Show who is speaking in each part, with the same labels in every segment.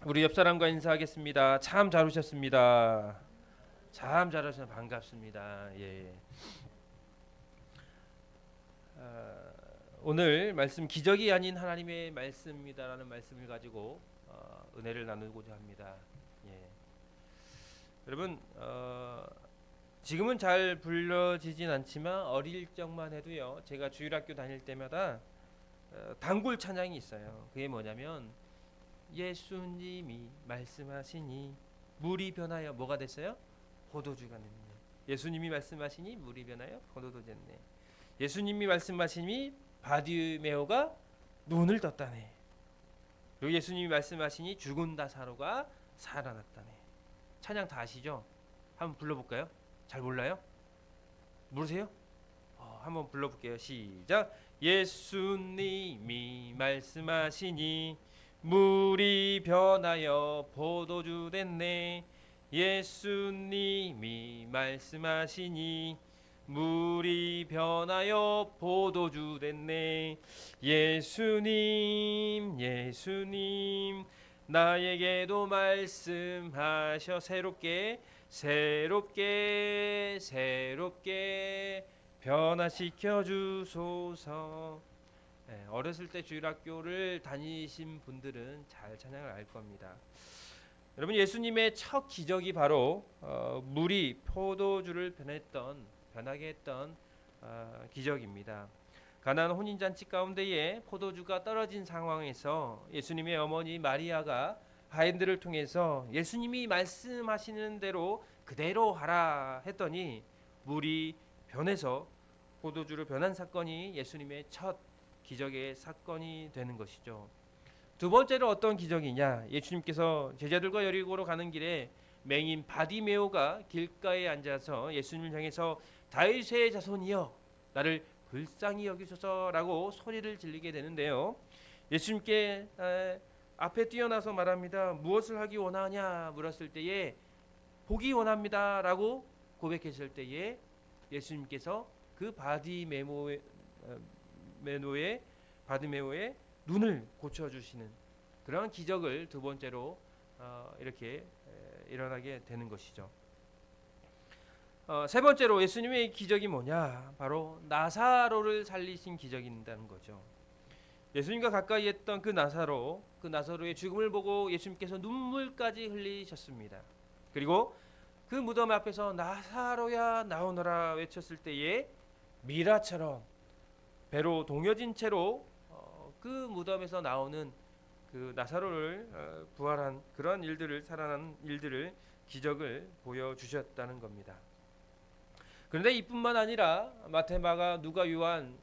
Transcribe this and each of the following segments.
Speaker 1: 우리 옆 사람과 인사하겠습니다. 참 잘 오셨습니다. 참 잘 오셔서 반갑습니다. 예. 아, 오늘 말씀 기적이 아닌 하나님의 말씀이다라는 말씀을 가지고 은혜를 나누고자 합니다. 예. 여러분 지금은 잘 불려지진 않지만 어릴 적만 해도요. 제가 주일학교 다닐 때마다 단골 찬양이 있어요. 그게 뭐냐면 예수님이 말씀하시니 물이 변하여 뭐가 됐어요? 포도주가 됐네. 예수님이 말씀하시니 물이 변하여 포도주 됐네. 예수님이 말씀하시니 바디메오가 눈을 떴다네. 그리고 예수님이 말씀하시니 죽은 나사로가 살아났다네. 찬양 다 아시죠? 한번 불러볼까요? 잘 몰라요? 모르세요? 한번 불러볼게요. 시작. 예수님이 말씀하시니 물이 변하여 포도주 됐네. 예수님이 말씀하시니 물이 변하여 포도주 됐네. 예수님 예수님 나에게도 말씀하셔 새롭게 변화시켜 주소서. 어렸을 때 주일학교를 다니신 분들은 잘 찬양을 알 겁니다. 여러분 예수님의 첫 기적이 바로 물이 포도주를 변하게 했던 기적입니다. 가나안 혼인잔치 가운데에 포도주가 떨어진 상황에서 예수님의 어머니 마리아가 하인들을 통해서 예수님이 말씀하시는 대로 그대로 하라 했더니 물이 변해서 포도주로 변한 사건이 예수님의 첫 기적의 사건이 되는 것이죠. 두 번째로 어떤 기적이냐? 예수님께서 제자들과 여리고로 가는 길에 맹인 바디메오가 길가에 앉아서 예수님을 향해서 다윗의 자손이여 나를 불쌍히 여기소서라고 소리를 지르게 되는데요. 예수님께 앞에 뛰어나서 말합니다. 무엇을 하기 원하냐 물었을 때에 보기 원합니다라고 고백했을 때에 예수님께서 그 바디메오의 눈을 고쳐주시는 그런 기적을 두 번째로 이렇게 일어나게 되는 것이죠. 세 번째로 예수님의 기적이 뭐냐? 바로 나사로를 살리신 기적이라는 거죠. 예수님과 가까이 했던 그 나사로의 죽음을 보고 예수님께서 눈물까지 흘리셨습니다. 그리고 그 무덤 앞에서 나사로야 나오너라 외쳤을 때에 미라처럼 배로 동여진 채로 그 무덤에서 나오는 그 나사로를 부활한 그런 일들을 살아난 일들을 기적을 보여주셨다는 겁니다. 그런데 이뿐만 아니라 마태, 마가, 누가, 요한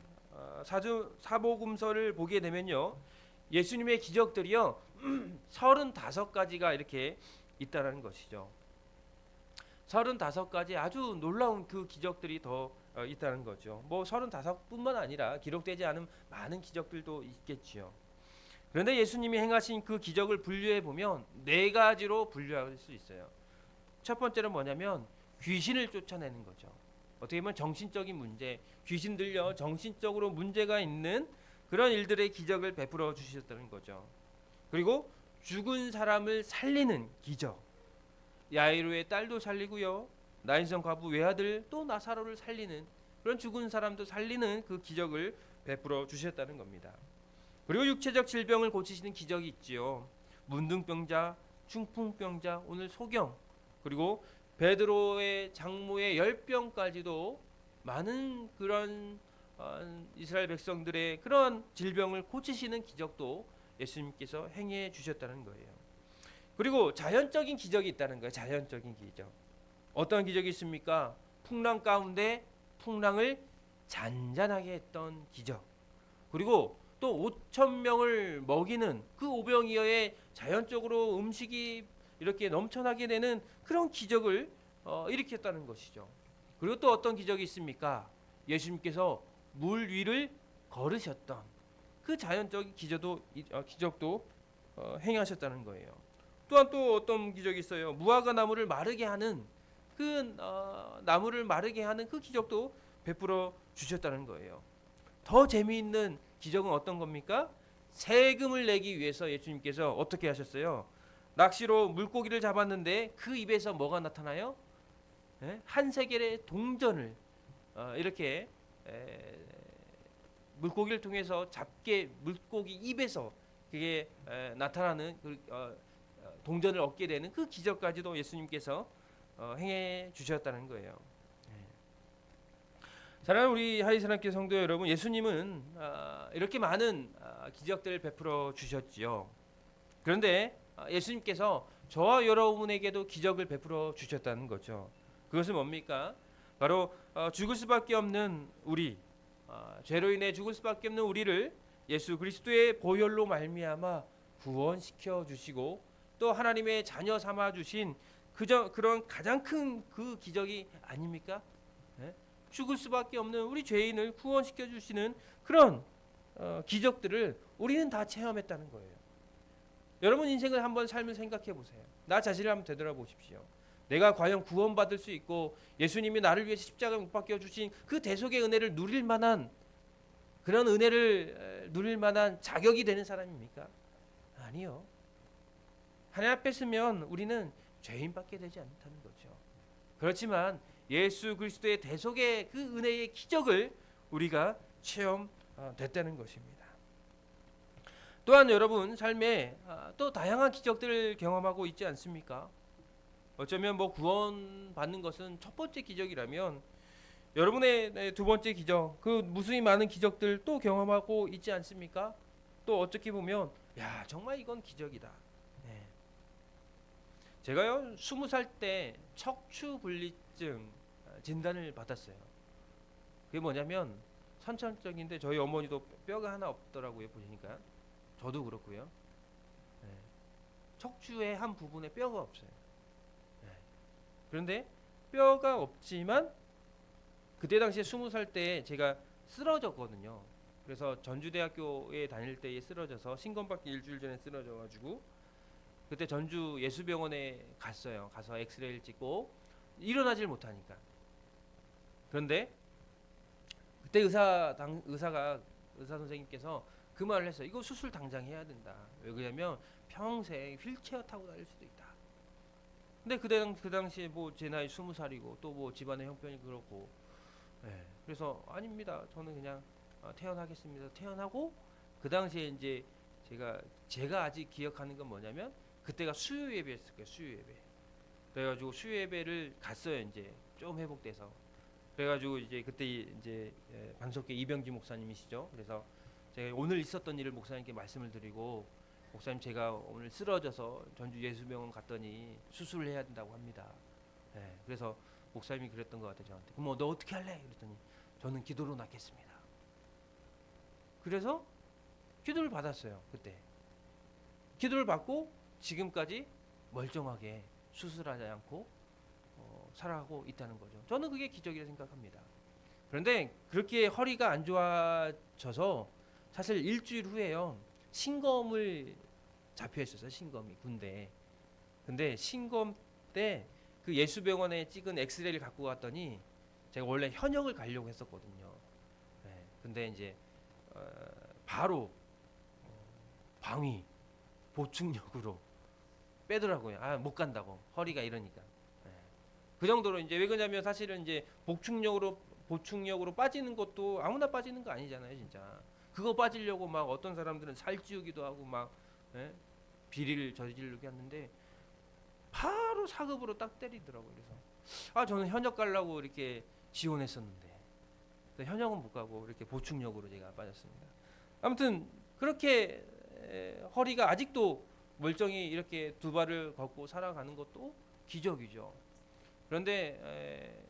Speaker 1: 사복음서를 보게 되면요 예수님의 기적들이요 35가지가 이렇게 있다라는 것이죠. 35가지 아주 놀라운 그 기적들이 더 있다는 거죠. 뭐 35뿐만 아니라 기록되지 않은 많은 기적들도 있겠지요. 그런데 예수님이 행하신 그 기적을 분류해 보면 4가지로 분류할 수 있어요. 첫 번째는 뭐냐면 귀신을 쫓아내는 거죠. 어떻게 보면 정신적인 문제, 귀신들요 정신적으로 문제가 있는 그런 일들의 기적을 베풀어 주셨다는 거죠. 그리고 죽은 사람을 살리는 기적, 야이로의 딸도 살리고요, 나인성 과부 외아들 또 나사로를 살리는 그런 죽은 사람도 살리는 그 기적을 베풀어 주셨다는 겁니다. 그리고 육체적 질병을 고치시는 기적이 있지요. 문둥병자, 중풍병자, 오늘 소경, 그리고 베드로의 장모의 열병까지도 많은 그런 이스라엘 백성들의 그런 질병을 고치시는 기적도 예수님께서 행해 주셨다는 거예요. 그리고 자연적인 기적이 있다는 거예요. 자연적인 기적. 어떤 기적이 있습니까? 풍랑 가운데 풍랑을 잔잔하게 했던 기적. 그리고 또 5,000명을 먹이는 그 오병이어의 자연적으로 음식이 이렇게 넘쳐나게 되는 그런 기적을 일으켰다는 것이죠. 그리고 또 어떤 기적이 있습니까? 예수님께서 물 위를 걸으셨던 그 자연적인 기적도 행하셨다는 거예요. 또한 또 어떤 기적이 있어요. 무화과 나무를 마르게 하는 그 나무를 마르게 하는 그 기적도 베풀어 주셨다는 거예요. 더 재미있는 기적은 어떤 겁니까? 세금을 내기 위해서 예수님께서 어떻게 하셨어요? 낚시로 물고기를 잡았는데 그 입에서 뭐가 나타나요? 예? 한 세겔의 동전을 이렇게 물고기를 통해서 잡게 물고기 입에서 그게 나타나는 동전을 얻게 되는 그 기적까지도 예수님께서 행해 주셨다는 거예요. 사랑하는 우리 하이사랑교회 성도 여러분, 예수님은 이렇게 많은 기적들을 베풀어 주셨지요. 그런데 예수님께서 저와 여러분에게도 기적을 베풀어 주셨다는 거죠. 그것은 뭡니까? 바로 죽을 수밖에 없는 우리, 죄로 인해 죽을 수밖에 없는 우리를 예수 그리스도의 보혈로 말미암아 구원시켜 주시고 또 하나님의 자녀 삼아 주신 그런 가장 큰 그 기적이 아닙니까? 네? 죽을 수밖에 없는 우리 죄인을 구원시켜 주시는 그런 기적들을 우리는 다 체험했다는 거예요. 여러분 인생을 한번 삶을 생각해 보세요. 나 자신을 한번 되돌아보십시오. 내가 과연 구원받을 수 있고 예수님이 나를 위해 십자가에 못 박혀 주신 그 대속의 은혜를 누릴 만한 그런 은혜를 누릴 만한 자격이 되는 사람입니까? 아니요. 하나님 앞에 서면 우리는 죄인밖에 되지 않다는 거죠. 그렇지만 예수 그리스도의 대속의 그 은혜의 기적을 우리가 체험됐다는 것입니다. 또한 여러분 삶에 또 다양한 기적들을 경험하고 있지 않습니까? 어쩌면 뭐 구원받는 것은 첫 번째 기적이라면 여러분의 두 번째 기적, 그 무수히 많은 기적들 또 경험하고 있지 않습니까? 또 어떻게 보면 야 정말 이건 기적이다. 네. 제가요 20살 때 척추분리증 진단을 받았어요. 그게 뭐냐면 선천적인데 저희 어머니도 뼈가 하나 없더라고요. 보시니까 저도 그렇고요. 네. 척추의 한 부분에 뼈가 없어요. 네. 그런데 뼈가 없지만 그때 당시에 20살 때 제가 쓰러졌거든요. 그래서 전주대학교에 다닐 때에 쓰러져서 신검받기 일주일 전에 쓰러져가지고 그때 전주 예수병원에 갔어요. 가서 엑스레이를 찍고 일어나질 못하니까. 그런데 그때 의사 선생님께서 그 말을 했어요. 이거 수술 당장 해야 된다. 왜 그러냐면 평생 휠체어 타고 다닐 수도 있다. 근데 그 당시에 뭐 제 나이 20살이고 또 뭐 집안의 형편이 그렇고 네. 그래서 아닙니다. 저는 그냥 퇴원하겠습니다. 퇴원하고 그 당시에 이제 제가 아직 기억하는 건 뭐냐면 그때가 수요 예배였을 거예요. 수요 예배. 그래가지고 수요 예배를 갔어요. 이제 좀 회복돼서. 그래가지고 이제 그때 이제 반석회 이병지 목사님이시죠. 그래서 제가 오늘 있었던 일을 목사님께 말씀을 드리고 목사님 제가 오늘 쓰러져서 전주 예수병원 갔더니 수술을 해야 된다고 합니다. 네. 그래서 목사님이 그랬던 것 같아요. 저한테. 그럼 너 어떻게 할래? 그랬더니 저는 기도로 낫겠습니다. 그래서 기도를 받았어요. 그때. 기도를 받고 지금까지 멀쩡하게 수술하지 않고 살아가고 있다는 거죠. 저는 그게 기적이라 생각합니다. 그런데 그렇게 허리가 안 좋아져서 사실 일주일 후에요. 신검을 잡혀 있었어요. 신검이 군대에. 근데 신검 때 그 예수병원에 찍은 엑스레이를 갖고 갔더니 제가 원래 현역을 가려고 했었거든요. 네, 근데 이제 바로 방위 보충력으로 빼더라고요. 못 간다고 허리가 이러니까. 네. 그 정도로 이제 왜 그러냐면 사실은 이제 보충력으로 빠지는 것도 아무나 빠지는 거 아니잖아요, 진짜. 그거 빠지려고 막 어떤 사람들은 살찌우기도 하고 막 비리를 저지르게 하는데 바로 사급으로 딱 때리더라고요. 그래서 저는 현역 가려고 이렇게 지원했었는데 현역은 못 가고 이렇게 보충력으로 제가 빠졌습니다. 아무튼 그렇게 허리가 아직도 멀쩡히 이렇게 두 발을 걷고 살아가는 것도 기적이죠. 그런데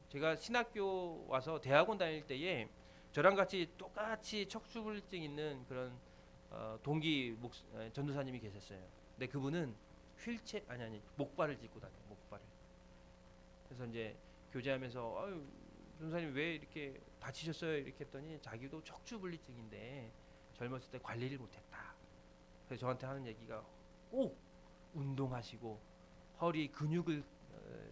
Speaker 1: 제가 신학교 와서 대학원 다닐 때에 저랑 같이 똑같이 척추불증 있는 그런 동기 전도사님이 계셨어요. 근데 그분은 목발을 짚고 다녀요. 목발을. 그래서 이제 교제하면서 전도사님 왜 이렇게 다치셨어요? 이렇게 했더니 자기도 척추불리증인데 젊었을 때 관리를 못했다. 그래서 저한테 하는 얘기가 꼭 운동하시고 허리 근육을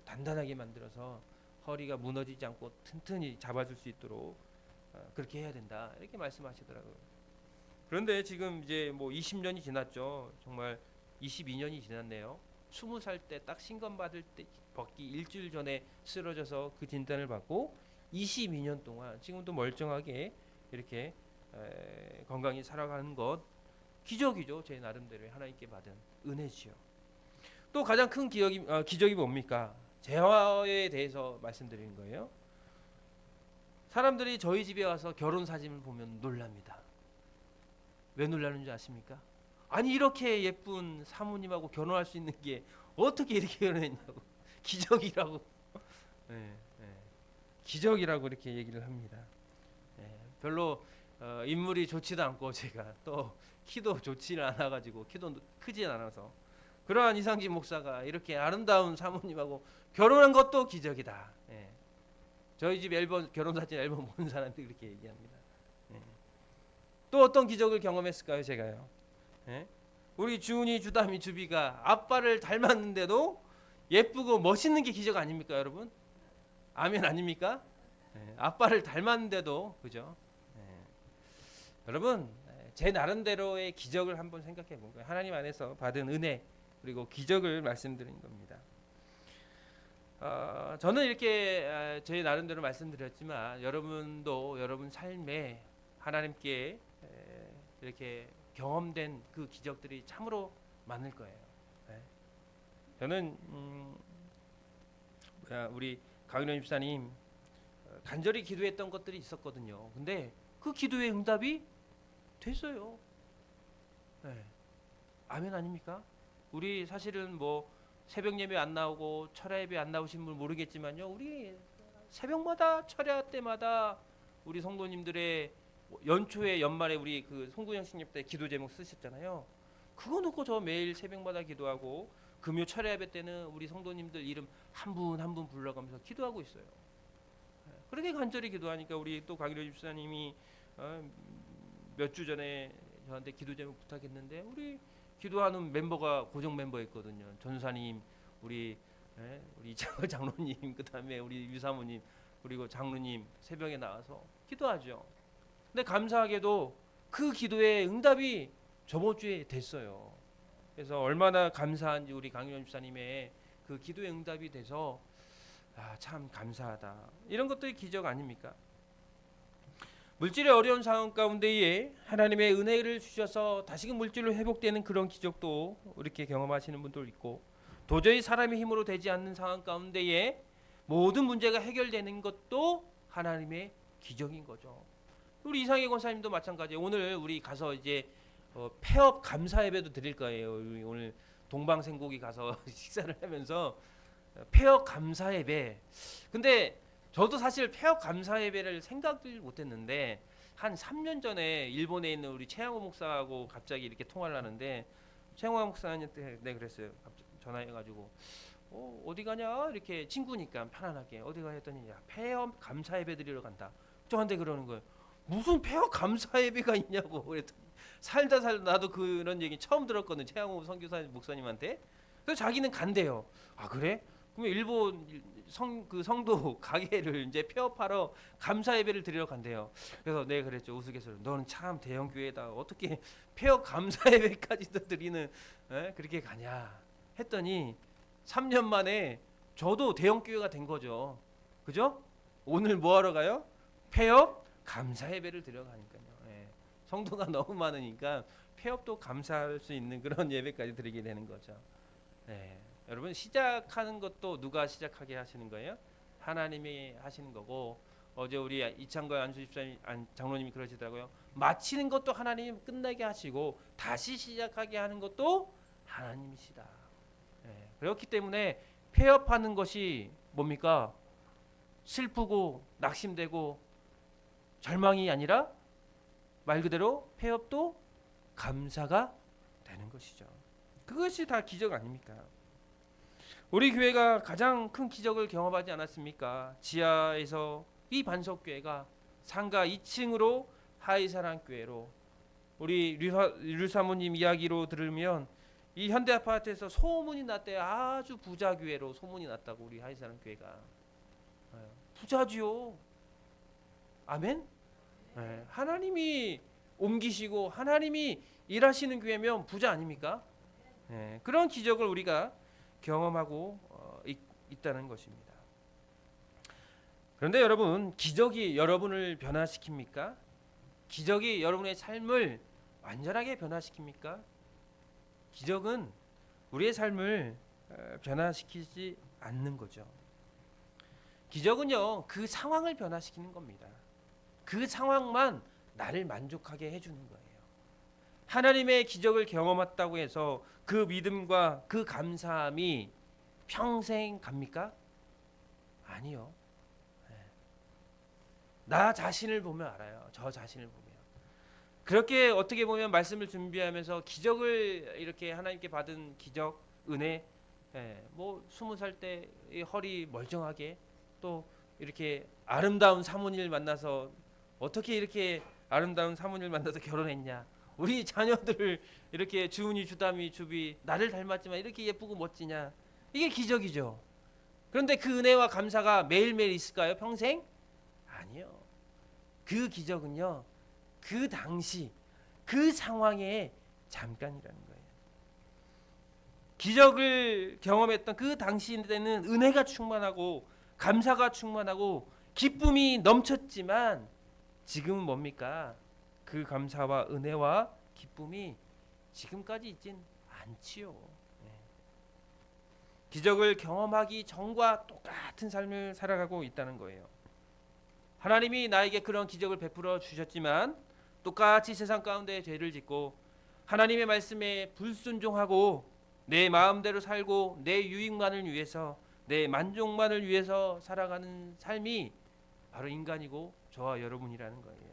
Speaker 1: 단단하게 만들어서 허리가 무너지지 않고 튼튼히 잡아줄 수 있도록 그렇게 해야 된다. 이렇게 말씀하시더라고요. 그런데 지금 이제 뭐 20년이 지났죠. 정말 22년이 지났네요. 20살 때 딱 신검 받기 일주일 전에 쓰러져서 그 진단을 받고 22년 동안 지금도 멀쩡하게 이렇게 건강히 살아가는 것 기적이죠. 제 나름대로 하나님께 받은 은혜지요. 또 가장 큰 기적이 뭡니까? 재화에 대해서 말씀드리는 거예요. 사람들이 저희 집에 와서 결혼 사진을 보면 놀랍니다. 왜 놀라는 줄 아십니까? 아니 이렇게 예쁜 사모님하고 결혼할 수 있는 게 어떻게 이렇게 결혼했냐고. 기적이라고. 네, 네. 기적이라고 이렇게 얘기를 합니다. 네, 별로 인물이 좋지도 않고 제가 또 키도 좋지는 않아가지고 키도 크지 않아서 그러한 이상진 목사가 이렇게 아름다운 사모님하고 결혼한 것도 기적이다. 예. 저희 집 앨범 결혼사진 앨범 본 사람들이 그렇게 얘기합니다. 예. 또 어떤 기적을 경험했을까요, 제가요? 예? 우리 주은이, 주담이, 주비가 아빠를 닮았는데도 예쁘고 멋있는 게 기적 아닙니까, 여러분? 아멘 아닙니까? 예. 아빠를 닮았는데도 그죠? 예. 여러분, 제 나름대로의 기적을 한번 생각해 본 거예요. 하나님 안에서 받은 은혜 그리고 기적을 말씀드린 겁니다. 저는 이렇게 제 나름대로 말씀드렸지만 여러분도 여러분 삶에 하나님께 이렇게 경험된 그 기적들이 참으로 많을 거예요. 저는 우리 강윤원 집사님 간절히 기도했던 것들이 있었거든요. 근데 그 기도의 응답이 됐어요. 네. 아멘 아닙니까? 우리 사실은 뭐 새벽 예배 안 나오고 철야 예배 안 나오신 분 모르겠지만요. 우리 새벽마다 철야 때마다 우리 성도님들의 연초에 연말에 우리 그 송구영 신입 때 기도 제목 쓰셨잖아요. 그거 놓고 저 매일 새벽마다 기도하고 금요 철야 예배 때는 우리 성도님들 이름 한 분 한 분 불러가면서 기도하고 있어요. 그렇게 간절히 기도하니까 우리 또 강일호 집사님이 몇 주 전에 저한테 기도 제목 부탁했는데 우리 기도하는 멤버가 고정 멤버였거든요. 전사님, 우리 이창걸 장로님, 그다음에 우리 유사모님, 그리고 장로님 새벽에 나와서 기도하죠. 근데 감사하게도 그 기도의 응답이 저번 주에 됐어요. 그래서 얼마나 감사한지 우리 강윤원 집사님의 그 기도의 응답이 돼서 참 감사하다. 이런 것들이 기적 아닙니까? 물질의 어려운 상황 가운데에 하나님의 은혜를 주셔서 다시금 물질로 회복되는 그런 기적도 이렇게 경험하시는 분도 있고 도저히 사람의 힘으로 되지 않는 상황 가운데에 모든 문제가 해결되는 것도 하나님의 기적인 거죠. 우리 이상희 권사님도 마찬가지예요. 오늘 우리 가서 이제 폐업 감사 예배도 드릴 거예요. 오늘 동방생곡이 가서 식사를 하면서 폐업 감사 예배. 근데 저도 사실 폐업 감사 예배를 생각을 못했는데 한 3년 전에 일본에 있는 우리 최양호 목사하고 갑자기 이렇게 통화를 하는데 최양호 목사한테 그랬어요. 전화해가지고 어디 가냐 이렇게 친구니까 편안하게 어디 가 했더니 야 폐업 감사 예배 드리러 간다. 저한테 그러는 거예요. 무슨 폐업 감사 예배가 있냐고 그랬더니 살다 나도 그런 얘기 처음 들었거든. 최양호 선교사 목사님한테. 그래서 자기는 간대요. 아 그래? 그러면 일본 성도 가게를 이제 폐업하러 감사 예배를 드리러 간대요. 그래서 내가 그랬죠. 우스갯소리로 너는 참 대형 교회다. 어떻게 폐업 감사 예배까지도 드리는 그렇게 가냐 했더니 3년 만에 저도 대형 교회가 된 거죠. 그죠? 오늘 뭐 하러 가요? 폐업 감사 예배를 드려 가니까요. 성도가 너무 많으니까 폐업도 감사할 수 있는 그런 예배까지 드리게 되는 거죠. 여러분 시작하는 것도 누가 시작하게 하시는 거예요? 하나님이 하시는 거고 어제 우리 이창걸 안수 집사님 장로님이 그러시더라고요. 마치는 것도 하나님이 끝나게 하시고 다시 시작하게 하는 것도 하나님이시다. 그렇기 때문에 폐업하는 것이 뭡니까? 슬프고 낙심되고 절망이 아니라 말 그대로 폐업도 감사가 되는 것이죠. 그것이 다 기적 아닙니까? 우리 교회가 가장 큰 기적을 경험하지 않았습니까? 지하에서 이 반석교회가 상가 2층으로 하이사랑교회로 우리 류사모님 이야기로 들으면 이 현대아파트에서 소문이 났대요. 아주 부자교회로 소문이 났다고 우리 하이사랑교회가. 부자지요. 아멘? 하나님이 옮기시고 하나님이 일하시는 교회면 부자 아닙니까? 그런 기적을 우리가 경험하고 있다는 것입니다. 그런데 여러분, 기적이 여러분을 변화시킵니까? 기적이 여러분의 삶을 완전하게 변화시킵니까? 기적은 우리의 삶을 변화시키지 않는 거죠. 기적은요, 그 상황을 변화시키는 겁니다. 그 상황만 나를 만족하게 해주는 거예요. 하나님의 기적을 경험했다고 해서 그 믿음과 그 감사함이 평생 갑니까? 아니요. 나 자신을 보면 알아요. 저 자신을 보면. 그렇게 어떻게 보면 말씀을 준비하면서 기적을 이렇게 하나님께 받은 기적, 은혜, 뭐 20살 때 허리 멀쩡하게 또 이렇게 아름다운 사모님을 만나서 어떻게 이렇게 아름다운 사모님을 만나서 결혼했냐. 우리 자녀들을 이렇게 주은이 주담이 주비 나를 닮았지만 이렇게 예쁘고 멋지냐. 이게 기적이죠. 그런데 그 은혜와 감사가 매일매일 있을까요? 평생? 아니요. 그 기적은요, 그 당시 그 상황에 잠깐이라는 거예요. 기적을 경험했던 그 당시 때는 은혜가 충만하고 감사가 충만하고 기쁨이 넘쳤지만 지금은 뭡니까? 그 감사와 은혜와 기쁨이 지금까지 있진 않지요. 기적을 경험하기 전과 똑같은 삶을 살아가고 있다는 거예요. 하나님이 나에게 그런 기적을 베풀어 주셨지만 똑같이 세상 가운데 죄를 짓고 하나님의 말씀에 불순종하고 내 마음대로 살고 내 유익만을 위해서 내 만족만을 위해서 살아가는 삶이 바로 인간이고 저와 여러분이라는 거예요.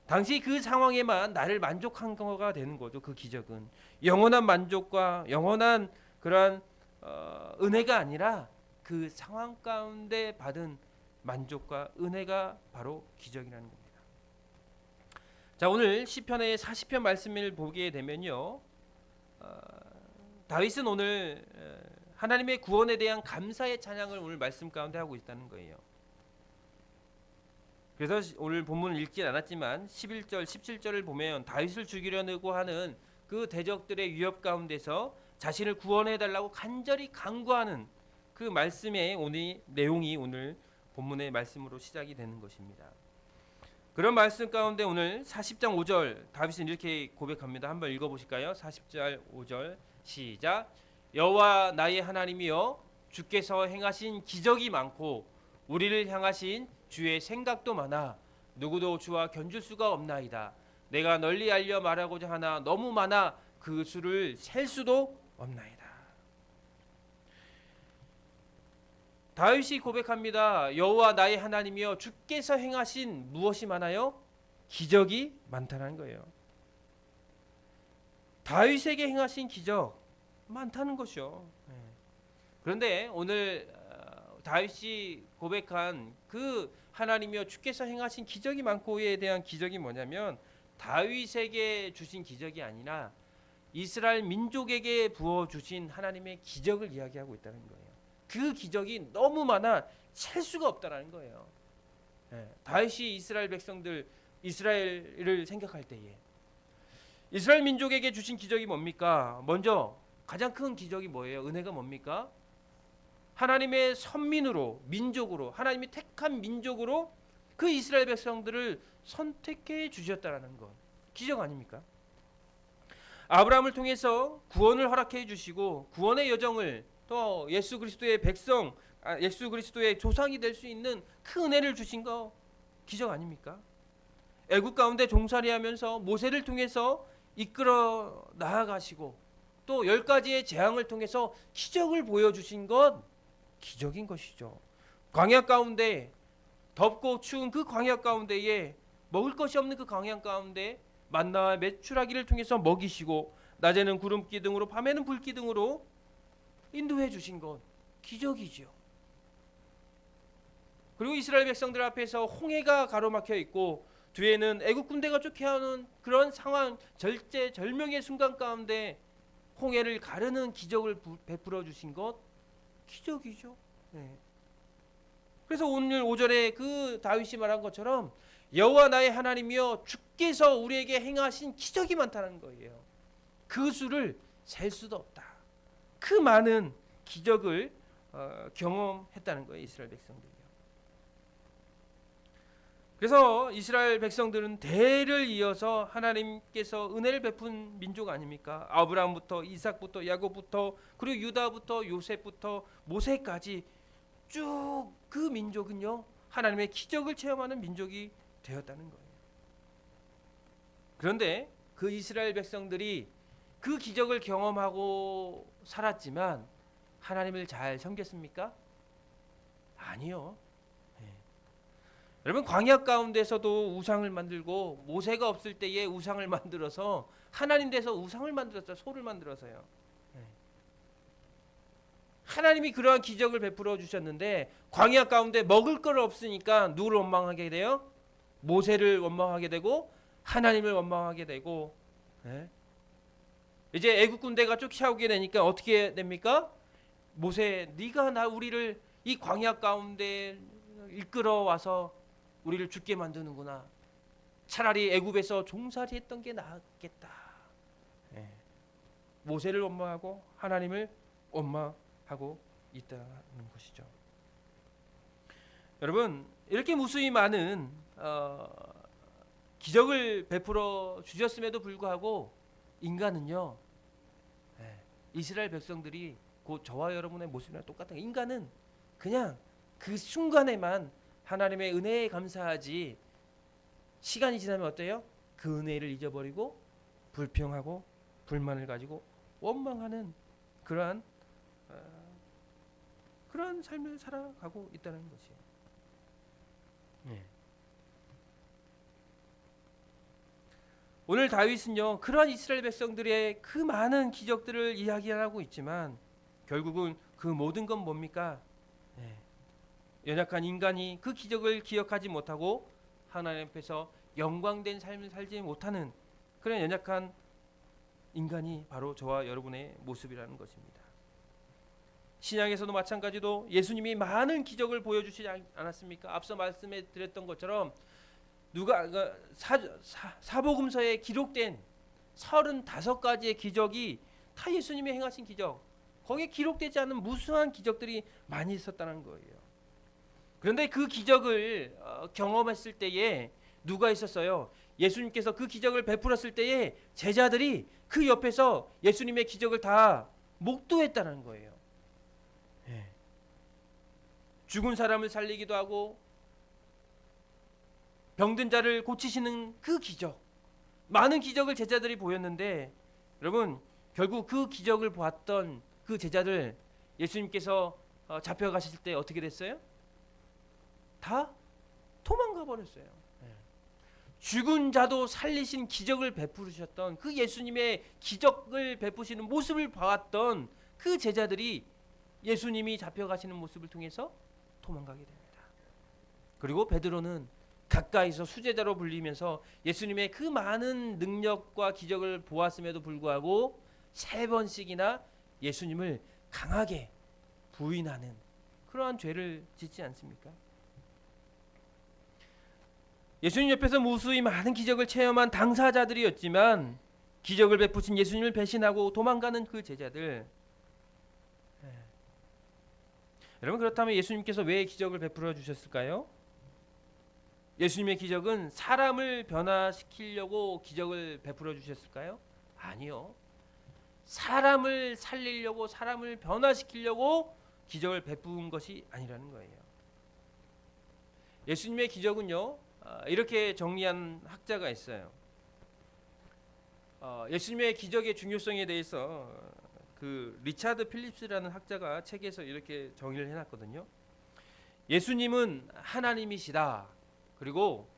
Speaker 1: 당시 그 상황에만 나를 만족한 거가 되는 거죠. 그 기적은 영원한 만족과 영원한 그러한 은혜가 아니라 그 상황 가운데 받은 만족과 은혜가 바로 기적이라는 겁니다. 자, 오늘 시편의 40편 말씀을 보게 되면요, 다윗은 오늘 하나님의 구원에 대한 감사의 찬양을 오늘 말씀 가운데 하고 있다는 거예요. 그래서 오늘 본문을 읽진 않았지만 11절, 17절을 보면 다윗을 죽이려고 하는 그 대적들의 위협 가운데서 자신을 구원해달라고 간절히 간구하는 그 말씀의 오늘 내용이 오늘 본문의 말씀으로 시작이 되는 것입니다. 그런 말씀 가운데 오늘 40장 5절 다윗은 이렇게 고백합니다. 한번 읽어보실까요? 40절 5절 시작. 여호와 나의 하나님이여, 주께서 행하신 기적이 많고 우리를 향하신 주의 생각도 많아 누구도 주와 견줄 수가 없나이다. 내가 널리 알려 말하고자 하나 너무 많아 그 수를 셀 수도 없나이다. 다윗이 고백합니다. 여호와 나의 하나님이여, 주께서 행하신 무엇이 많아요? 기적이 많다는 거예요. 다윗에게 행하신 기적 많다는 것이요. 그런데 오늘 다윗이 고백한 그 하나님이여 주께서 행하신 기적이 많고에 대한 기적이 뭐냐면 다윗에게 주신 기적이 아니라 이스라엘 민족에게 부어주신 하나님의 기적을 이야기하고 있다는 거예요. 그 기적이 너무 많아 셀 수가 없다는 거예요. 다윗이 이스라엘 백성들, 이스라엘을 생각할 때에 이스라엘 민족에게 주신 기적이 뭡니까? 먼저 가장 큰 기적이 뭐예요? 은혜가 뭡니까? 하나님의 선민으로, 민족으로, 하나님이 택한 민족으로 그 이스라엘 백성들을 선택해 주셨다라는 것, 기적 아닙니까? 아브라함을 통해서 구원을 허락해 주시고 구원의 여정을 또 예수 그리스도의 백성, 예수 그리스도의 조상이 될 수 있는 큰 은혜를 주신 거 기적 아닙니까? 애국 가운데 종살이하면서 모세를 통해서 이끌어 나아가시고 또 10가지의 재앙을 통해서 기적을 보여주신 것 기적인 것이죠. 광야 가운데 덥고 추운 그 광야 가운데에 먹을 것이 없는 그 광야 가운데 만나와 메추라기를 통해서 먹이시고 낮에는 구름 기둥으로 밤에는 불 기둥으로 인도해 주신 것 기적이지요. 그리고 이스라엘 백성들 앞에서 홍해가 가로막혀 있고 뒤에는 애국 군대가 쫓겨오는 그런 상황, 절제절명의 순간 가운데 홍해를 가르는 기적을 베풀어 주신 것 기적이죠. 그래서 오늘 5절에 그 다윗이 말한 것처럼 여호와 나의 하나님이여, 주께서 우리에게 행하신 기적이 많다는 거예요. 그 수를 셀 수도 없다. 그 많은 기적을 경험했다는 거예요, 이스라엘 백성들이요. 그래서 이스라엘 백성들은 대를 이어서 하나님께서 은혜를 베푼 민족 아닙니까? 아브라함부터 이삭부터 야곱부터 그리고 유다부터 요셉부터 모세까지 쭉 그 민족은요, 하나님의 기적을 체험하는 민족이 되었다는 거예요. 그런데 그 이스라엘 백성들이 그 기적을 경험하고 살았지만 하나님을 잘 섬겼습니까? 아니요. 여러분, 광야 가운데서도 우상을 만들고 모세가 없을 때에 우상을 만들어서 하나님 돼서 우상을 만들었어요. 소를 만들어서요. 하나님이 그러한 기적을 베풀어 주셨는데 광야 가운데 먹을 걸 없으니까 누구를 원망하게 돼요? 모세를 원망하게 되고 하나님을 원망하게 되고, 이제 애국 군대가 쫓아오게 되니까 어떻게 됩니까? 모세, 네가 우리를 이 광야 가운데 이끌어 와서 우리를 죽게 만드는구나. 차라리 애굽에서 종살이했던 게 낫겠다. 모세를 원망하고 하나님을 원망하고 있다는 것이죠. 여러분, 이렇게 무수히 많은 기적을 베풀어 주셨음에도 불구하고 인간은요, 이스라엘 백성들이 곧 저와 여러분의 모습이랑 똑같은 거예요. 인간은 그냥 그 순간에만 하나님의 은혜에 감사하지, 시간이 지나면 어때요? 그 은혜를 잊어버리고 불평하고 불만을 가지고 원망하는 그러한 삶을 살아가고 있다는 것이에요. 오늘 다윗은요, 그러한 이스라엘 백성들의 그 많은 기적들을 이야기하고 있지만 결국은 그 모든 건 뭡니까? 연약한 인간이 그 기적을 기억하지 못하고 하나님 앞에서 영광된 삶을 살지 못하는 그런 연약한 인간이 바로 저와 여러분의 모습이라는 것입니다. 신약에서도 마찬가지로 예수님이 많은 기적을 보여주시지 않았습니까? 앞서 말씀해 드렸던 것처럼 사복음서에 기록된 35가지의 기적이 다 예수님이 행하신 기적, 거기에 기록되지 않은 무수한 기적들이 많이 있었다는 거예요. 그런데 그 기적을 경험했을 때에 누가 있었어요? 예수님께서 그 기적을 베풀었을 때에 제자들이 그 옆에서 예수님의 기적을 다 목도했다는 거예요. 죽은 사람을 살리기도 하고 병든 자를 고치시는 그 기적, 많은 기적을 제자들이 보였는데, 여러분, 결국 그 기적을 보았던 그 제자들, 예수님께서 잡혀가실 때 어떻게 됐어요? 다 도망가 버렸어요. 죽은 자도 살리신 기적을 베푸셨던 그 예수님의 기적을 베푸시는 모습을 봐왔던 그 제자들이 예수님이 잡혀가시는 모습을 통해서 도망가게 됩니다. 그리고 베드로는 가까이서 수제자로 불리면서 예수님의 그 많은 능력과 기적을 보았음에도 불구하고 3번씩이나 예수님을 강하게 부인하는 그러한 죄를 짓지 않습니까? 예수님 옆에서 무수히 많은 기적을 체험한 당사자들이었지만 기적을 베푸신 예수님을 배신하고 도망가는 그 제자들, 여러분, 그렇다면 예수님께서 왜 기적을 베풀어 주셨을까요? 예수님의 기적은 사람을 변화시키려고 기적을 베풀어 주셨을까요? 아니요. 사람을 살리려고, 사람을 변화시키려고 기적을 베푼 것이 아니라는 거예요. 예수님의 기적은요, 이렇게 정리한 학자가 있어요. 예수님의 기적의 중요성에 대해서 그 리차드 필립스라는 학자가 책에서 이렇게 정의를 해놨거든요. 예수님은 하나님이시다. 그리고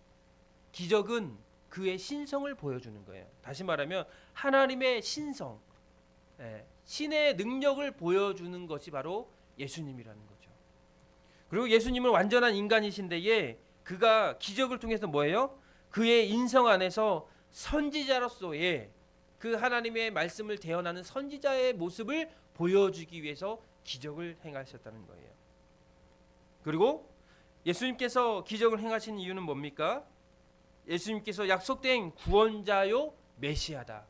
Speaker 1: 기적은 그의 신성을 보여주는 거예요. 다시 말하면 하나님의 신성, 신의 능력을 보여주는 것이 바로 예수님이라는 거죠. 그리고 예수님은 완전한 인간이신데에 그가 기적을 통해서 뭐예요? 그의 인성 안에서 선지자로서의 그 하나님의 말씀을 대언하는 선지자의 모습을 보여주기 위해서 기적을 행하셨다는 거예요. 그리고 예수님께서 기적을 행하신 이유는 뭡니까? 예수님께서 약속된 구원자요 메시아다.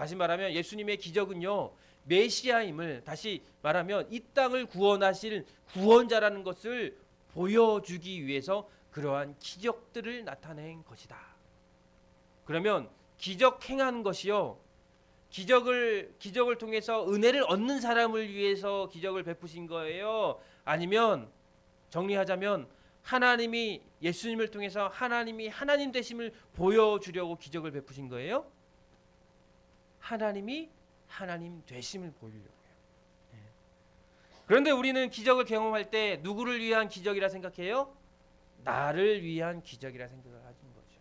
Speaker 1: 다시 말하면 예수님의 기적은요, 메시아임을, 다시 말하면 이 땅을 구원하실 구원자라는 것을 보여주기 위해서 그러한 기적들을 나타낸 것이다. 그러면 기적 행하는 것이요, 기적을 통해서 은혜를 얻는 사람을 위해서 기적을 베푸신 거예요? 아니면 정리하자면 하나님이 예수님을 통해서 하나님이 하나님 되심을 보여주려고 기적을 베푸신 거예요? 하나님이 하나님 되심을 보이려고요. 그런데 우리는 기적을 경험할 때 누구를 위한 기적이라 생각해요? 나를 위한 기적이라 생각을 하는 거죠.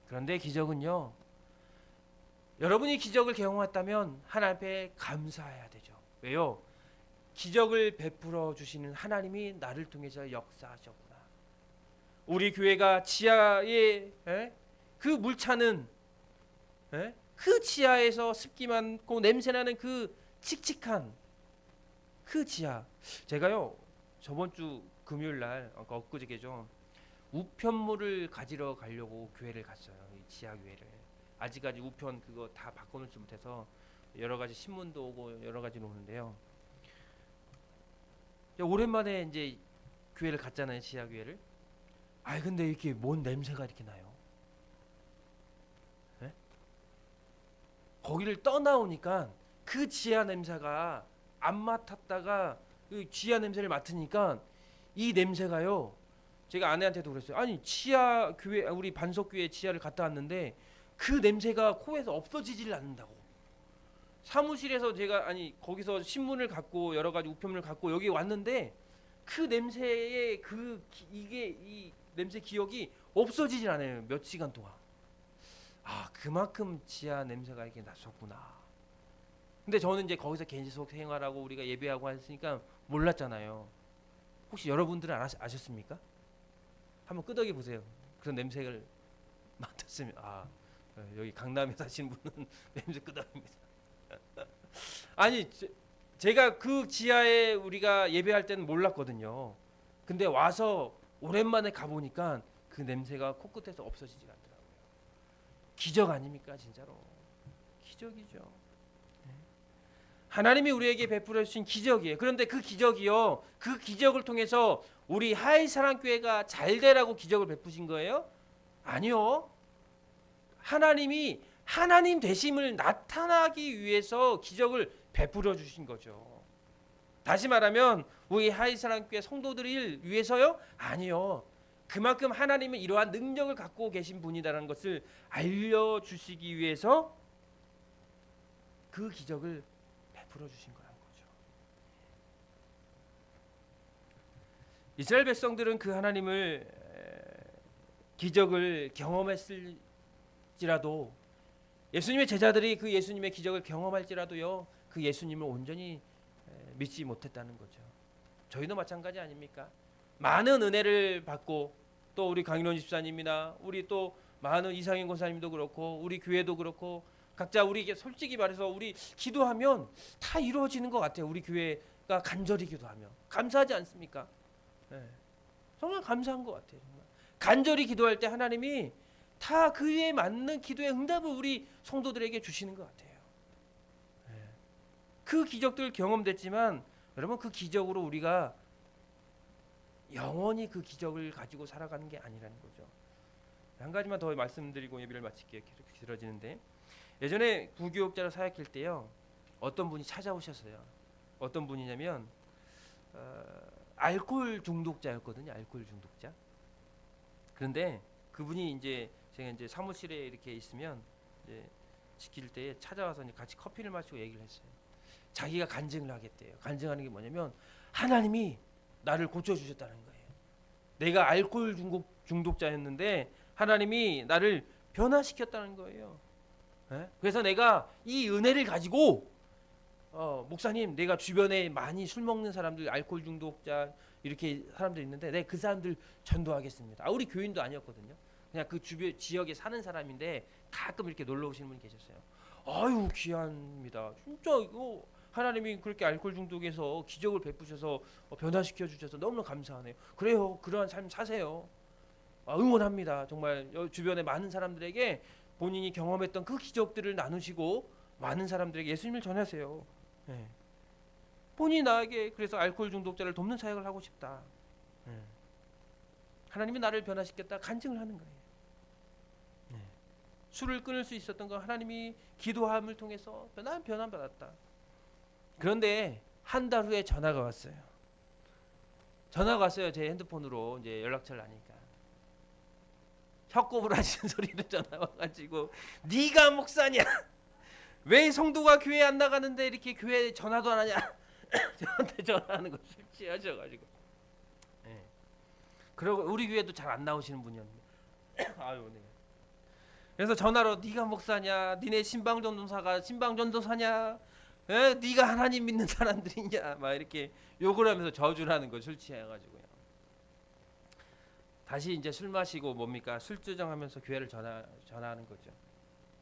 Speaker 1: 그런데 기적은요, 여러분이 기적을 경험했다면 하나님 앞에 감사해야 되죠. 왜요? 기적을 베풀어 주시는 하나님이 나를 통해서 역사하셨구나. 우리 교회가 지하에 그 물차는 그 지하에서 습기 많고 냄새나는 그 칙칙한 그 지하, 제가요 저번 주 금요일 날 엊그저께죠, 우편물을 가지러 가려고 교회를 갔어요. 이 지하 교회를. 아직까지 우편 그거 다 바꿔놓지 못해서 여러 가지 신문도 오고 여러 가지로 오는데요. 오랜만에 이제 교회를 갔잖아요, 지하 교회를. 근데 이렇게 뭔 냄새가 이렇게 나요? 네? 거기를 떠나오니까 그 지하 냄새가 안 맡았다가 그 지하 냄새를 맡으니까 이 냄새가요. 제가 아내한테도 그랬어요. 아니 지하 교회, 우리 반석교회 지하를 갔다 왔는데 그 냄새가 코에서 없어지질 않는다고. 사무실에서 제가 거기서 신문을 갖고 여러 가지 우편물을 갖고 여기 왔는데 그 냄새의 이 냄새 기억이 없어지질 않아요. 몇 시간 동안. 그만큼 지하 냄새가 이렇게 났었구나. 근데 저는 이제 거기서 계속 생활하고 우리가 예배하고 했으니까 몰랐잖아요. 혹시 여러분들은 아셨습니까? 한번 끄덕여 보세요. 그런 냄새를 맡았으면 여기 강남에 사시는 분은 냄새 끄덕입니다. 제가 그 지하에 우리가 예배할 때는 몰랐거든요. 근데 와서 오랜만에 가보니까 그 냄새가 코끝에서 없어지지 않더라고요. 기적 아닙니까? 진짜로 기적이죠. 하나님이 우리에게 베풀어 주신 기적이에요. 그런데 그 기적이요, 그 기적을 통해서 우리 하이사랑교회가 잘 되라고 기적을 베푸신 거예요? 아니요. 하나님이 하나님 되심을 나타나기 위해서 기적을 베풀어 주신 거죠. 다시 말하면 우리 하이사랑교회 성도들을 위해서요? 아니요. 그만큼 하나님은 이러한 능력을 갖고 계신 분이다라는 것을 알려주시기 위해서 그 기적을 베풀어 주신 거라는 거죠. 이스라엘 백성들은 그 하나님을 기적을 경험했을지라도, 예수님의 제자들이 그 예수님의 기적을 경험할지라도요, 그 예수님을 온전히 믿지 못했다는 거죠. 저희도 마찬가지 아닙니까? 많은 은혜를 받고, 또 우리 강인원 집사님이나 우리 또 많은 이상현 권사님도 그렇고 우리 교회도 그렇고 각자 우리 솔직히 말해서 우리 기도하면 다 이루어지는 것 같아요. 우리 교회가 간절히 기도하면 감사하지 않습니까? 네. 정말 감사한 것 같아요. 정말. 간절히 기도할 때 하나님이 다 그에 맞는 기도의 응답을 우리 성도들에게 주시는 것 같아요. 네. 그 기적들 경험됐지만 여러분, 그 기적으로 우리가 영원히 그 기적을 가지고 살아가는 게 아니라는 거죠. 한 가지만 더 말씀드리고 예배를 마칠게요. 계속 길어지는데, 예전에 구교육자로 사역할 때요, 어떤 분이 찾아오셨어요. 어떤 분이냐면 알코올 중독자였거든요. 알코올 중독자. 그런데 그분이 제가 사무실에 이렇게 있으면 지킬 때 찾아와서 같이 커피를 마시고 얘기를 했어요. 자기가 간증을 하겠대요. 간증하는 게 뭐냐면 하나님이 나를 고쳐주셨다는 거예요. 내가 알코올 중독자였는데 하나님이 나를 변화시켰다는 거예요. 그래서 내가 이 은혜를 가지고 목사님, 내가 주변에 많이 술 먹는 사람들, 알코올 중독자 이렇게 사람들 있는데 내가 그 사람들 전도하겠습니다. 우리 교인도 아니었거든요. 그냥 그 주변 지역에 사는 사람인데 가끔 이렇게 놀러 오시는 분이 계셨어요. 아유, 귀합니다. 진짜 이거 하나님이 그렇게 알코올 중독에서 기적을 베푸셔서 변화시켜 주셔서 너무나 감사하네요. 그래요, 그러한 삶 사세요. 응원합니다. 정말 주변에 많은 사람들에게 본인이 경험했던 그 기적들을 나누시고 많은 사람들에게 예수님을 전하세요. 예. 본인이 나에게 그래서 알코올 중독자를 돕는 사역을 하고 싶다. 예. 하나님이 나를 변화시켰다 간증을 하는 거예요. 예. 술을 끊을 수 있었던 건 하나님이 기도함을 통해서 변화 받았다. 그런데 한 달 후에 전화가 왔어요. 전화가 왔어요. 제 핸드폰으로 이제 연락처를 아니까. 혀꼬부라지는 소리로 전화 와가지고 네가 목사냐? 왜 성도가 교회 안 나가는데 이렇게 교회 전화도 안 하냐? 저한테 전화하는 거 술 취하셔가지고. 예. 그리고 우리 교회도 잘 안 나오시는 분이었는데. 아유, 네. 그래서 전화로 네가 목사냐? 니네 신방전도사가 신방전도사냐? 에? 네가 하나님 믿는 사람들이냐? 막 이렇게 욕을 하면서 저주를 하는 거 술 취해가지고요. 다시 이제 술 마시고 뭡니까? 술주정하면서 교회를 전화하는 거죠.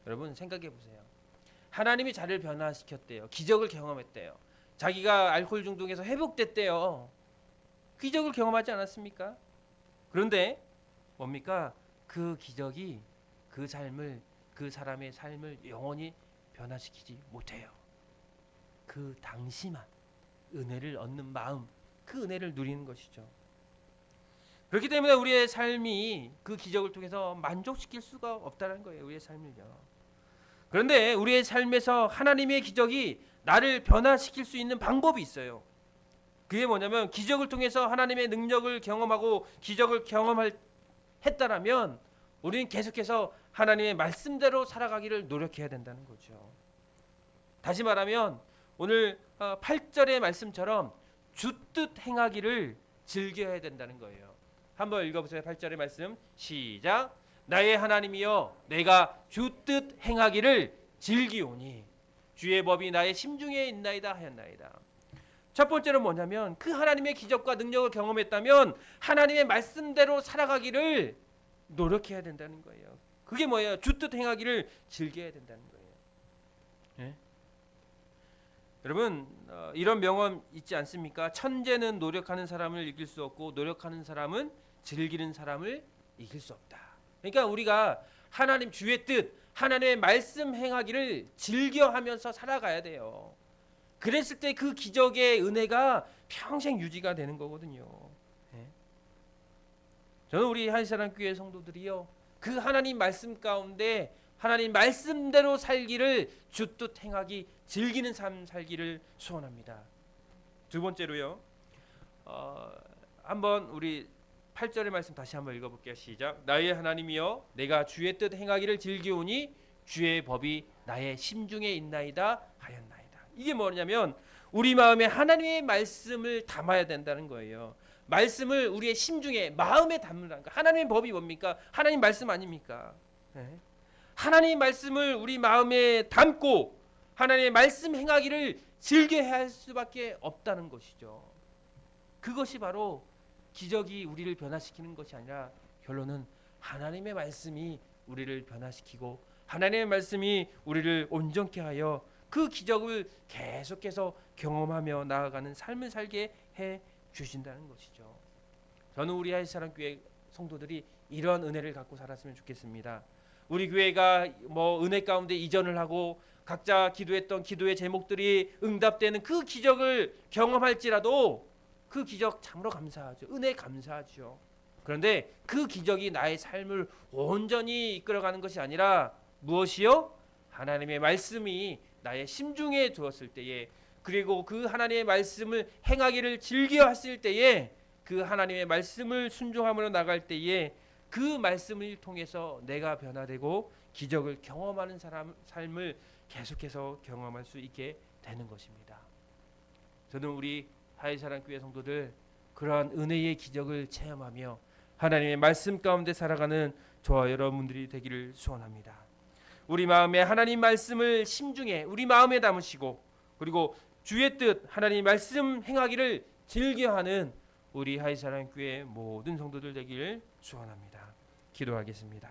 Speaker 1: 여러분 생각해 보세요. 하나님이 자를 변화시켰대요. 기적을 경험했대요. 자기가 알코올 중독에서 회복됐대요. 기적을 경험하지 않았습니까? 그런데 뭡니까? 그 기적이 그 사람의 삶을 영원히 변화시키지 못해요. 그 당시만 은혜를 얻는 마음, 그 은혜를 누리는 것이죠. 그렇기 때문에 우리의 삶이 그 기적을 통해서 만족시킬 수가 없다는 거예요. 우리의 삶을요. 그런데 우리의 삶에서 하나님의 기적이 나를 변화시킬 수 있는 방법이 있어요. 그게 뭐냐면 기적을 통해서 하나님의 능력을 경험하고 기적을 경험했다라면 우리는 계속해서 하나님의 말씀대로 살아가기를 노력해야 된다는 거죠. 다시 말하면 오늘 8절의 말씀처럼 주뜻 행하기를 즐겨야 된다는 거예요. 한번 읽어보세요. 8절의 말씀 시작. 나의 하나님이여 내가 주뜻 행하기를 즐기오니 주의 법이 나의 심중에 있나이다 하였나이다. 첫 번째는 뭐냐면 그 하나님의 기적과 능력을 경험했다면 하나님의 말씀대로 살아가기를 노력해야 된다는 거예요. 그게 뭐예요? 주뜻 행하기를 즐겨야 된다는 거예요. 네? 여러분 이런 명언 있지 않습니까? 천재는 노력하는 사람을 이길 수 없고 노력하는 사람은 즐기는 사람을 이길 수 없다. 그러니까 우리가 하나님 주의 뜻, 하나님의 말씀 행하기를 즐겨하면서 살아가야 돼요. 그랬을 때 그 기적의 은혜가 평생 유지가 되는 거거든요. 네? 저는 우리 한사랑교회 성도들이요, 그 하나님 말씀 가운데 하나님 말씀대로 살기를 주뜻 행하기, 즐기는 삶 살기를 소원합니다. 두 번째로요, 한번 우리 8절의 말씀 다시 한번 읽어볼게요. 시작. 나의 하나님이여 내가 주의 뜻 행하기를 즐기오니 주의 법이 나의 심중에 있나이다 하였나이다. 이게 뭐냐면 우리 마음에 하나님의 말씀을 담아야 된다는 거예요. 말씀을 우리의 심중에 마음에 담는다는 거. 하나님의 법이 뭡니까? 하나님 말씀 아닙니까? 네? 하나님 말씀을 우리 마음에 담고 하나님의 말씀 행하기를 즐겨야 할 수밖에 없다는 것이죠. 그것이 바로 기적이 우리를 변화시키는 것이 아니라 결론은 하나님의 말씀이 우리를 변화시키고 하나님의 말씀이 우리를 온전케 하여 그 기적을 계속해서 경험하며 나아가는 삶을 살게 해 주신다는 것이죠. 저는 우리 하이사랑교회 성도들이 이러한 은혜를 갖고 살았으면 좋겠습니다. 우리 교회가 은혜 가운데 이전을 하고 각자 기도했던 기도의 제목들이 응답되는 그 기적을 경험할지라도 그 기적 참으로 감사하죠. 은혜 감사하죠. 그런데 그 기적이 나의 삶을 온전히 이끌어가는 것이 아니라 무엇이요? 하나님의 말씀이 나의 심중에 두었을 때에, 그리고 그 하나님의 말씀을 행하기를 즐겨했을 때에, 그 하나님의 말씀을 순종함으로 나갈 때에 그 말씀을 통해서 내가 변화되고 기적을 경험하는 삶을 계속해서 경험할 수 있게 되는 것입니다. 저는 우리 하이사랑교회 성도들 그러한 은혜의 기적을 체험하며 하나님의 말씀 가운데 살아가는 저와 여러분들이 되기를 소원합니다. 우리 마음에 하나님 말씀을 심중에 우리 마음에 담으시고 그리고 주의 뜻 하나님 말씀 행하기를 즐겨하는 우리 하이사랑교회 모든 성도들 되기를 소원합니다. 기도하겠습니다.